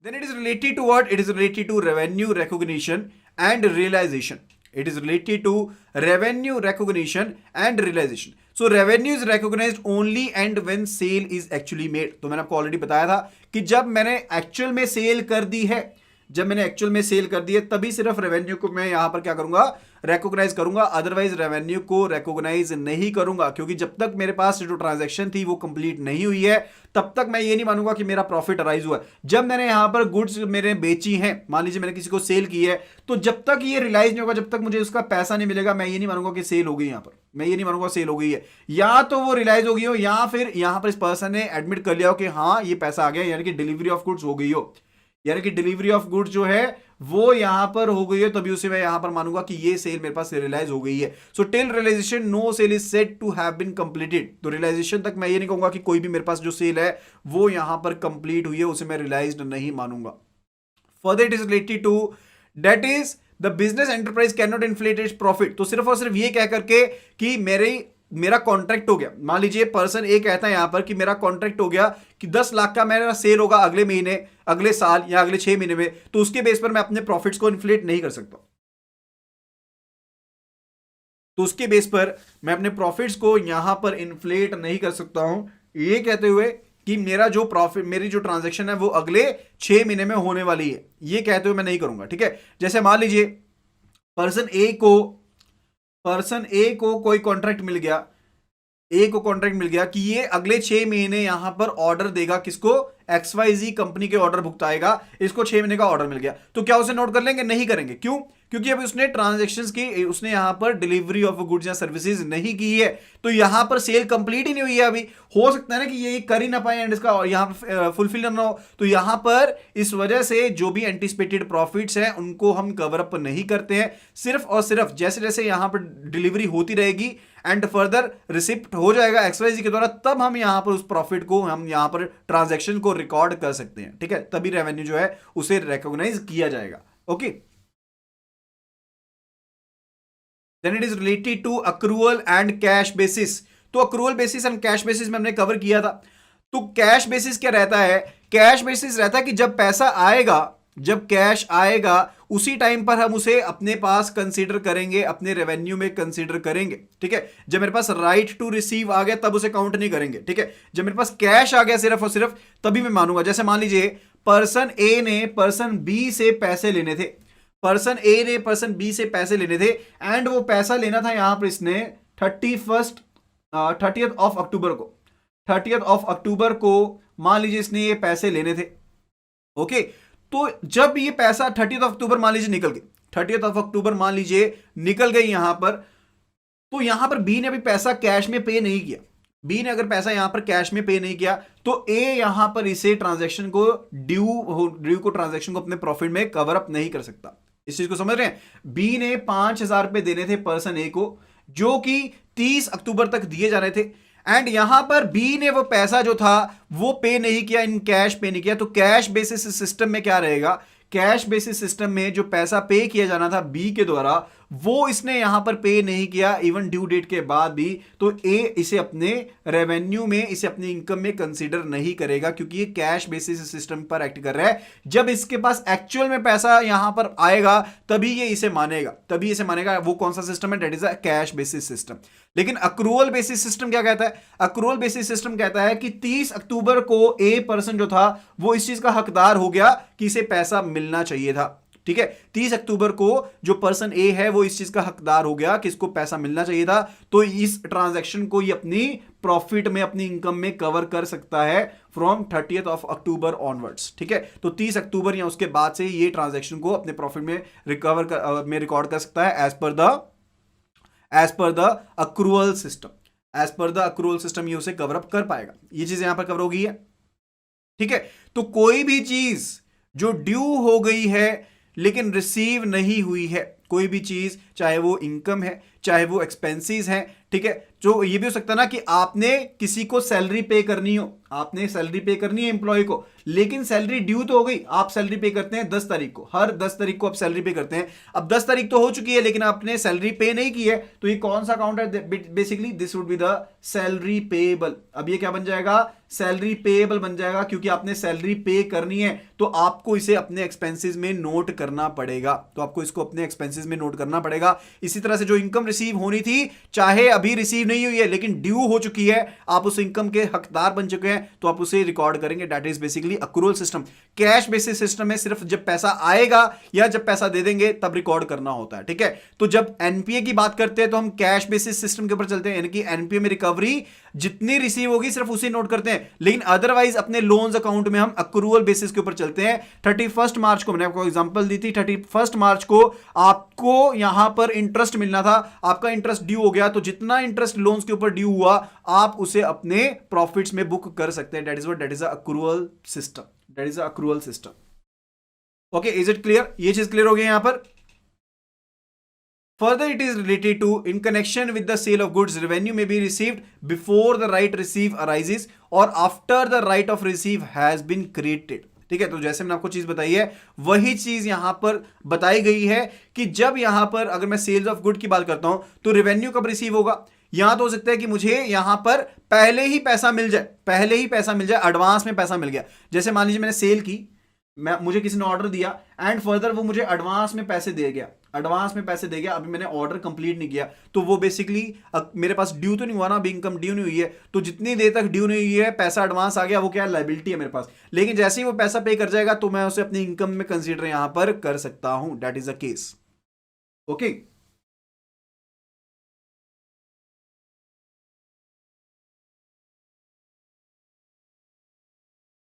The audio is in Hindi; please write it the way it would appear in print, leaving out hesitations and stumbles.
Then it is related to what? It is related to revenue recognition and realization. It is related to revenue recognition and realization. So revenue is recognized only and when sale is actually made. तो मैंने आपको ऑलरेडी बताया था कि जब मैंने एक्चुअल में सेल कर दी है, जब मैंने एक्चुअल में सेल कर दी है तभी सिर्फ रेवेन्यू को मैं यहां पर क्या करूंगा, रेकॉग्नाइज करूंगा, अदरवाइज रेवेन्यू को रेकॉग्नाइज नहीं करूंगा, क्योंकि जब तक मेरे पास जो ट्रांजैक्शन थी वो कंप्लीट नहीं हुई है तब तक मैं ये नहीं मानूंगा कि मेरा प्रॉफिट अराइज हुआ है। जब मैंने यहां पर गुड्स मेरे बेची हैं, मान लीजिए मैंने किसी को सेल की है, तो जब तक ये रियलाइज नहीं होगा, जब तक मुझे उसका पैसा नहीं मिलेगा, मैं ये नहीं मानूंगा कि सेल हो गई। यहां पर मैं ये नहीं मानूंगा सेल हो गई है, या तो वो रियलाइज हो गई हो या फिर यहां पर इस पर्सन ने एडमिट कर लिया हो कि हाँ ये पैसा आ गया, यानी कि डिलीवरी ऑफ गुड्स हो गई हो, यानी कि डिलीवरी ऑफ गुड्स जो है वो यहां पर हो गई है, तभी उसे मैं यहां पर मानूंगा कि ये सेल मेरे पास रियलाइज हो गई है। So till realisation no sale is said to have been completed. तो रियलाइजेशन तक मैं ये नहीं कहूंगा कि कोई भी मेरे पास जो सेल है वो यहां पर कंप्लीट हुई है, उसे मैं रियलाइज्ड नहीं मानूंगा। Further it is related to that is the business enterprise can not inflate its profit. तो सिर्फ और सिर्फ ये कह करके कि मेरा कॉन्ट्रैक्ट हो गया, मान लीजिए पर्सन ए कहता है यहां पर कि मेरा कॉन्ट्रैक्ट हो गया कि 10 लाख का मेरा सेल होगा अगले महीने, अगले साल या अगले 6 महीने में, तो उसके बेस पर मैं अपने प्रॉफिट्स को इन्फ्लेट नहीं कर सकता। तो उसके बेस पर मैं अपने प्रॉफिट्स को यहां पर इन्फ्लेट नहीं कर सकता हूं, ये कहते हुए कि मेरा जो प्रॉफिट, मेरी जो ट्रांजैक्शन है वो अगले 6 महीने में होने वाली है, ये कहते हुए मैं नहीं करूंगा। ठीक है, जैसे मान लीजिए पर्सन ए को कोई कॉन्ट्रैक्ट मिल गया, ए को कॉन्ट्रैक्ट मिल गया कि ये अगले 6 महीने यहां पर ऑर्डर देगा, किसको, XYZ कंपनी के ऑर्डर भुगताएगा, इसको 6 महीने का ऑर्डर मिल गया, तो क्या उसे नोट कर लेंगे? नहीं करेंगे। क्यों? क्योंकि अभी उसने ट्रांजैक्शंस की, उसने यहां पर डिलीवरी ऑफ गुड्स या सर्विसेज नहीं की है, तो यहां पर सेल कंप्लीट ही नहीं हुई है। अभी हो सकता है ना कि ये कर ही ना पाए एंड इसका यहां पर फुलफिल ना हो, तो यहां पर इस वजह से जो भी एंटिसिपेटेड प्रॉफिट्स हैं उनको हम कवर अप नहीं करते हैं। सिर्फ और सिर्फ जैसे जैसे यहां पर डिलीवरी होती रहेगी एंड फर्दर रिसिप्ट हो जाएगा XYZ के द्वारा, तब हम यहां पर उस प्रॉफिट को, हम यहां पर ट्रांजैक्शन को रिकॉर्ड कर सकते हैं। ठीक है, तभी रेवेन्यू जो है उसे रिकॉग्नाइज किया जाएगा। Okay, then it is related to accrual and cash basis. तो accrual basis and cash basis में हमने कवर किया था। तो कैश बेसिस क्या रहता है? कैश बेसिस रहता है कि जब पैसा आएगा, जब कैश आएगा उसी टाइम पर हम उसे अपने पास कंसीडर करेंगे, अपने रेवेन्यू में कंसीडर करेंगे। ठीक है, जब मेरे पास राइट टू रिसीव आ गया तब उसे काउंट नहीं करेंगे। ठीक है, जब मेरे पास कैश आ गया सिर्फ और सिर्फ तभी मैं मानूंगा। जैसे मान लीजिए पर्सन ए ने पर्सन बी से पैसे लेने थे, पर्सन ए ने पर्सन बी से पैसे लेने थे एंड वो पैसा लेना था यहां पर इसने 30th ऑफ अक्टूबर को, 30th ऑफ अक्टूबर को मान लीजिए इसने ये पैसे लेने थे। ओके, तो जब ये पैसा 30th ऑफ अक्टूबर मान लीजिए निकल गई, 30th ऑफ अक्टूबर मान लीजिए निकल गई यहां पर, तो यहां पर बी ने अभी पैसा कैश में पे नहीं किया, बी ने अगर पैसा यहां पर कैश में पे नहीं किया तो ए यहां पर इसे ट्रांजैक्शन को ड्यू को ट्रांजैक्शन को अपने प्रॉफिट में कवर अप नहीं कर सकता। इस चीज को समझ रहे हैं? बी ने 5,000 रुपए देने थे पर्सन ए को, जो कि 30 अक्टूबर तक दिए जा रहे थे एंड यहां पर बी ने वो पैसा जो था वो पे नहीं किया, इन कैश पे नहीं किया। तो कैश बेसिस सिस्टम में क्या रहेगा? कैश बेसिस सिस्टम में जो पैसा पे किया जाना था बी के द्वारा वो इसने यहां पर पे नहीं किया इवन ड्यू डेट के बाद भी, तो ए इसे अपने रेवेन्यू में, इसे अपनी इनकम में कंसीडर नहीं करेगा, क्योंकि ये कैश बेसिस सिस्टम पर एक्ट कर रहा है। जब इसके पास एक्चुअल में पैसा यहां पर आएगा तभी ये इसे मानेगा, तभी इसे मानेगा। वो कौन सा सिस्टम है? That is a cash basis system. लेकिन अक्रूवल बेसिस सिस्टम क्या कहता है? अक्रूवल बेसिस सिस्टम कहता है कि 30 अक्टूबर को ए पर्सन जो था वो इस चीज का हकदार हो गया कि इसे पैसा मिलना चाहिए था। ठीक है, 30 अक्टूबर को जो पर्सन ए है वो इस चीज का हकदार हो गया कि इसको पैसा मिलना चाहिए था, तो इस ट्रांजैक्शन को ये अपनी प्रॉफिट में, अपनी इनकम में कवर कर सकता है from 30th of October onwards. ठीक है, तो 30 अक्टूबर या उसके बाद से ये ट्रांजैक्शन को अपने प्रॉफिट में रिकॉर्ड कर सकता है as per the accrual system. As per the accrual system ये उसे कवर अप कर पाएगा। ये चीज यहां पर कवर हो गई है। ठीक है, तो कोई भी चीज जो ड्यू हो गई है लेकिन रिसीव नहीं हुई है, कोई भी चीज, चाहे वो इनकम है, चाहे वो एक्सपेंसेस हैं, ठीक है। जो ये भी हो सकता है ना कि आपने किसी को सैलरी पे करनी हो, आपने सैलरी पे करनी है एम्प्लॉय को, लेकिन सैलरी ड्यू तो हो गई, आप सैलरी पे करते हैं 10 तारीख को, हर 10 तारीख को आप सैलरी पे करते हैं। अब 10 तारीख तो हो चुकी है लेकिन आपने सैलरी पे नहीं की है, तो ये कौन सा अकाउंट है? Basically this would be the salary payable. अब ये क्या बन जाएगा? सैलरी पेएबल बन जाएगा, क्योंकि आपने सैलरी पे करनी है तो आपको इसे अपने एक्सपेंसेस में नोट करना पड़ेगा, तो आपको इसको अपने एक्सपेंसेस में नोट करना पड़ेगा। इसी तरह से जो इनकम रिसीव होनी थी, चाहे अभी रिसीव नहीं हुई है लेकिन ड्यू हो चुकी है, आप उस इनकम के हकदार बन चुके हैं, तो आप उसे रिकॉर्ड करेंगे। That is basically accrual system. Cash basis system में सिर्फ जब पैसा आएगा या जब पैसा दे देंगे तब रिकॉर्ड करना होता है, ठीक है। तो जब एनपीए की बात करते हैं तो हम कैश बेसिस सिस्टम के ऊपर चलते हैं, यानी कि एनपीए में रिकवरी जितनी रिसीव होगी सिर्फ उसे नोट करते हैं, लेकिन अदरवाइज अपने लोन्स अकाउंट में हम अक्रूवल बेसिस के ऊपर चलते हैं। 31 मार्च को मैंने आपको एग्जांपल दी थी, 31 मार्च को आपको यहां पर इंटरेस्ट मिलना था, आपका इंटरेस्ट ड्यू हो गया, तो जितना इंटरेस्ट लोन्स के ऊपर ड्यू हुआ आप उसे अपने प्रॉफिट्स में बुक कर सकते हैं। That is accrual system, that is accrual system. Okay, is it clear? ये चीज क्लियर हो गई यहां पर। Further, it is related to in connection with the sale of goods, revenue may be received before the right receive arises or after the right of receive has been created. ठीक है, तो जैसे मैंने आपको चीज बताई है वही चीज यहां पर बताई गई है कि जब यहां पर अगर मैं सेल्स ऑफ गुड की बात करता हूं तो रेवेन्यू कब रिसीव होगा? यहां तो हो सकता है कि मुझे यहां पर पहले ही पैसा मिल जाए, पहले ही पैसा मिल जाए, एडवांस में पैसा मिल गया। जैसे मान लीजिए मैंने सेल की, मुझे किसी ने ऑर्डर दिया एंड फर्दर वो मुझे एडवांस में पैसे दे गया, एडवांस में पैसे दे गया, अभी मैंने ऑर्डर कंप्लीट नहीं किया, तो वो बेसिकली मेरे पास ड्यू तो नहीं हुआ ना, अभी इनकम ड्यू नहीं हुई है, तो जितनी देर तक ड्यू नहीं हुई है पैसा एडवांस आ गया, वो क्या लायबिलिटी है मेरे पास। लेकिन जैसे ही वो पैसा पे कर जाएगा तो मैं उसे अपनी इनकम में कंसीडर यहां पर कर सकता हूं। That is a case. Okay,